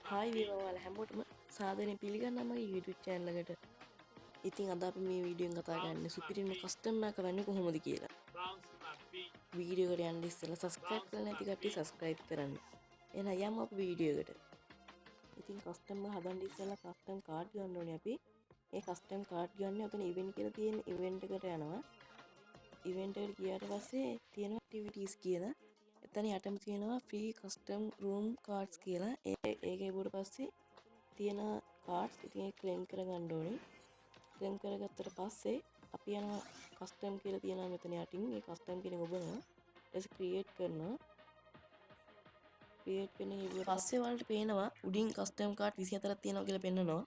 Hi වේවා ඔයාලා හැමෝටම සාදරයෙන් පිළිගන්නවා මගේ YouTube channel එකට. ඉතින් අද අපි මේ වීඩියෝෙන් කතා කරන්නේ සුපිරිම කස්ටම් එක කරන්නේ කොහොමද කියලා. වීඩියෝ එකට යන්න ඉස්සෙල්ලා subscribe කරලා නැති කට්ටිය subscribe කරන්න. එහෙනම් යමු අපි වීඩියෝ එකට. ඉතින් කස්ටම් එක හදන්න ඉස්සෙල්ලා කස්ටම් කාඩ් ගන්න ඕනේ අපි. ඒ කස්ටම් කාඩ් ගන්න ඔතන ඉවෙන්ට් කියලා තියෙන ඉවෙන්ට් එකට යනවා. ඉවෙන්ට් එකට ගියාට පස්සේ තියෙනවා activities කියලා. එතන යටම තියෙනවා free custom room cards කියලා. ඒක ඉවුවට පස්සේ තියෙන cards ඉතින් ඒක claim කරගන්න ඕනේ. claim කරගත්තට පස්සේ අපි යනවා custom කියලා තියෙනවා මෙතන යටින්. මේ custom කියන එක ඔබනවා. ඊට create කරනවා. create කරන ඉවුවට පස්සේ ඔයාලට පේනවා උඩින් custom card 24ක් තියෙනවා කියලා පෙන්නනවා.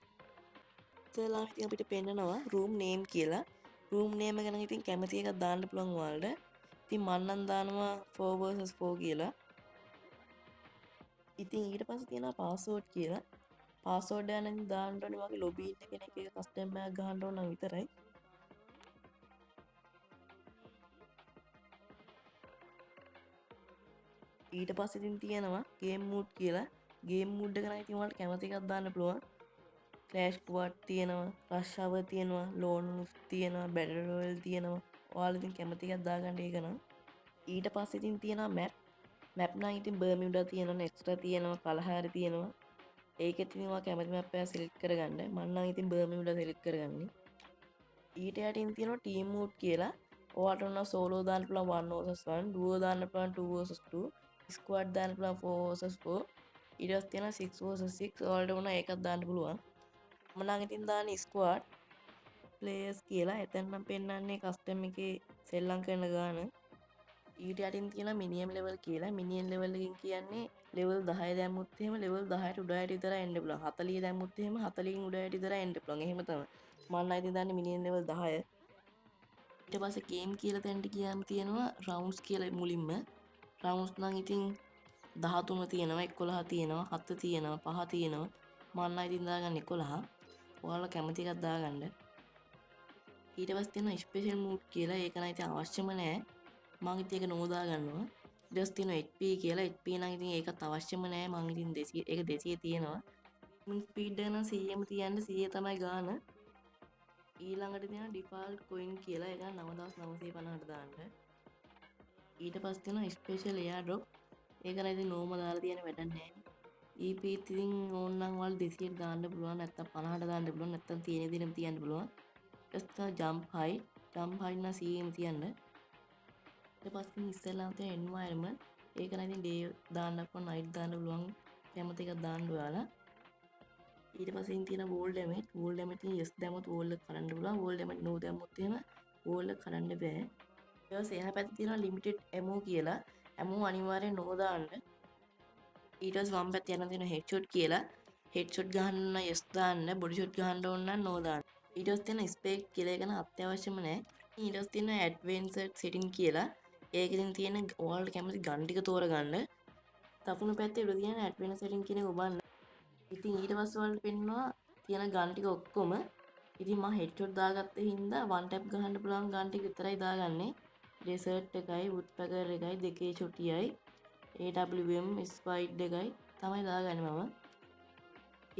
ඉතලා ඉතින් අපිට පෙන්නනවා room name කියලා. room name එක නම් ඉතින් කැමති එකක් දාන්න පුළුවන් ඔයාලට. ඉතින් මම නම් දානවා 4 vs 4 කියලා. ඉතින් ඊට පස්සේ තියෙනවා password කියලා. password එක නම් දාන්න ඕනේ වගේ lobby ඉන්න කෙනෙක් එක custom එකක් ගහන්න ඕන නම් විතරයි. ඊට පස්සේ ඉතින් තියෙනවා game mode කියලා. game mode එක නම් ඉතින් ඔයාලට කැමති එකක් දාන්න පුළුවන්. clash squad තියෙනවා, rush hour තියෙනවා, lone wolf තියෙනවා, battle royale තියෙනවා. ඔයාලා ඉතින් කැමති එකක් දාගන්න ඒක නම්. ඊට පස්සේ ඉතින් තියෙනවා map නම් ඉතින් බර්මියුඩා තියෙනවා, නෙක්ස්ට්‍රා තියෙනවා, කලහාරි තියෙනවා. ඒකෙත් ඉතින් ඔයා කැමති map එක select කරගන්න. මම නම් ඉතින් බර්මියුඩා select කරගන්නේ. ඊට යටින් තියෙනවා team mode කියලා. ඔයාලට උන solo දාන්න පුළුවන් 1 vs 1, duo දාන්න පුළුවන් 2 vs 2, squad දාන්න පුළුවන් 4 vs 4. ඊට පස්සේ තියෙනවා 6 vs 6. ඔයාලට උන ඒකක් දාන්න පුළුවන්. මම නම් ඉතින් දාන්නේ squad players කියලා. එතන නම් පෙන්නන්නේ custom එකේ සෙල්ලම් කරන ගාන. ඊට යටින් තියෙනවා මිනියම් ලෙවල් කියලා. මිනියම් ලෙවල් එකකින් කියන්නේ ලෙවල් 10 දැම්මුත් එහෙම ලෙවල් 10ට උඩ හැටි විතරයි එන්න පුළුවන්. 40 දැම්මුත් එහෙම 40කින් උඩ හැටි විතරයි එන්න පුළුවන්. එහෙම තමයි. මම නම් ඉතින් දාන්නේ මිනියම් ලෙවල් 10. ඊට පස්සේ ගේම් කියලා තැනට ගියාම තියෙනවා රවුන්ඩ්ස් කියලා මුලින්ම. රවුන්ඩ්ස් නම් ඉතින් 13 තියෙනවා, 11 තියෙනවා, 7 තියෙනවා, 5 තියෙනවා. මම නම් ඉතින් දාගන්නේ 11. ඔයාලා කැමති එකක් දාගන්න. ඊට පස්සේ තියෙනවා ස්පෙෂල් මූඩ් කියලා. ඒක නම් ඉතින් අවශ්‍යම නැහැ. මම ඉතින් ඒක නෝදා ගන්නවා. ඊට පස්සේ තියෙනවා HP කියලා. HP නම් ඉතින් ඒකත් අවශ්‍යම නැහැ. මම ඉතින් 200 ඒක 200 තියෙනවා. ස්පීඩ් එක නම් 100ම තියන්න 100 තමයි ගාන. ඊළඟට තියෙනවා ඩිෆාල්ට් කොයින් කියලා. ඒක 9950ට දාන්න. ඊට පස්සේ තියෙනවා ස්පෙෂල් එයාර් ඩ්‍රොප්. ඒක නම් ඉතින් නෝම දාලා තියෙන වැඩක් නැහැ. EP ඉතින් ඕන නම් ඔයාලා 200ට දාන්න පුළුවන්. නැත්නම් 50ට දාන්න පුළුවන්. නැත්නම් තියෙන විදිහටම තියන්න පුළුවන්. ඊට පස්සේ jump height. jump height නම් 100ම තියන්න. ඊට පස්සේ ඉස්සෙල්ලාම තියෙන environment. ඒක නම් ඉතින් day දාන්න පුළුවන්, night දාන්න පුළුවන්. කැමති එකක් දාන්න ඔයාලා. ඊට පස්සේ තියෙන wall damage. wall damage ඉතින් yes දැම්මොත් wall එක කඩන්න පුළුවන්. wall damage no දැම්මොත් එහෙම wall එක කඩන්න බෑ. ඊට පස්සේ එහා පැත්තේ තියෙනවා limited ammo කියලා. ammo අනිවාර්යෙන් no දාන්න. ඊට පස්සේ වම් පැත්තේ යන තියෙනවා headshot කියලා. headshot ගහන්න නම් yes දාන්න. body shot ගහන්න ඕන නම් no දාන්න. ඊට පස්සේ තියෙන spec කියලා එක නම් අත්‍යවශ්‍යම නැහැ. ඊට පස්සේ තියෙන advanced setting කියලා. ඒක ඉතින් තියෙන ඔයාලට කැමති ගන් ටික තෝරගන්න. දකුණු පැත්තේ උඩ තියෙන advanced setting කියන එක ඔබන්න. ඉතින් ඊට පස්සේ ඔයාලට පෙන්නනවා තියෙන ගන් ටික ඔක්කොම. ඉතින් මම headshot දාගත්ත හින්දා one tap ගහන්න පුළුවන් ගන් ටික විතරයි දාගන්නේ. desert එකයි woodpecker එකයි දෙකේ චොටියයි AWM spide එකයි තමයි දාගන්නේ මම.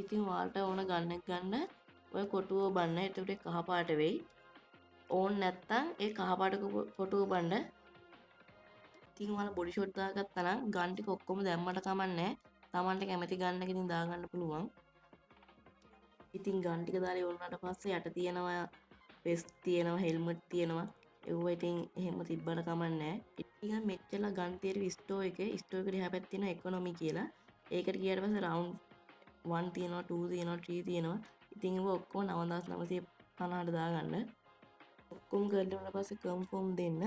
ඉතින් ඔයාලට ඕන ගන්න එක ගන්න ඔය කොටුව ඔබන්න. එතකොට කහ පාට වෙයි. ඕන් නැත්තම් ඒ කහ පාට කොටුව ඔබන්න. ඉතින් ඔයාලා බොඩි ෂොට් දාගත්තා නම් ගන් ටික ඔක්කොම දැම්මට කමන්නේ. Tamanට කැමති ගන්න එක ඉතින් දාගන්න පුළුවන්. ඉතින් ගන් ටික දාලා ඉවරනට පස්සේ යට තියෙනවා වෙස්ට් තියෙනවා, හෙල්මට් තියෙනවා. ඒව ඉතින් එහෙම තිබ්බට කමන්නේ. ඉතින් මෙච්චරලා ගන් තියෙන ස්ටෝර් එකේ එකට එහා පැත්තේ තියෙන ඉකොනොමි කියලා. ඒකට ගියාට පස්සේ රවුන්ඩ් 1 තියෙනවා, 2 තියෙනවා, 3 තියෙනවා. ඉතින් ඒව ඔක්කොම 9950ට දාගන්න. ඔක්කොම කරලා පස්සේ කන්ෆර්ම් දෙන්න.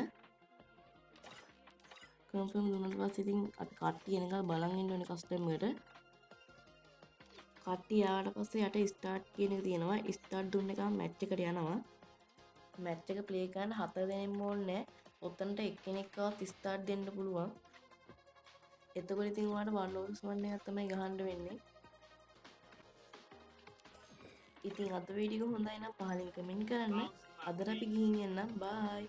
කන්ෆර්ම් දුන්නාට පස්සේ ඉතින් අපි කට්ටිය එනකල් බලන් ඉන්න ඕනේ කස්ටම් එකට. කට්ටිය ආවට පස්සේ යට ස්ටාර්ට් කියන එක තියෙනවා. ස්ටාර්ට් දුන්න එකම මැච් එකට යනවා. මැච් එක ප්ලේ කරන්න 4 දෙනෙක්ම ඕනේ. ඔතනට එක්කෙනෙක්වත් ස්ටාර්ට් දෙන්න පුළුවන්. එතකොට ඉතින් ඔයාලට 1 vs 1 එකක් තමයි ගහන්න වෙන්නේ. ඉතින් අද වීඩියෝ හොඳයි නම් පහලින් කමෙන්ට් කරන්න. අදට අපි ගිහින් එන්නම්. බයි.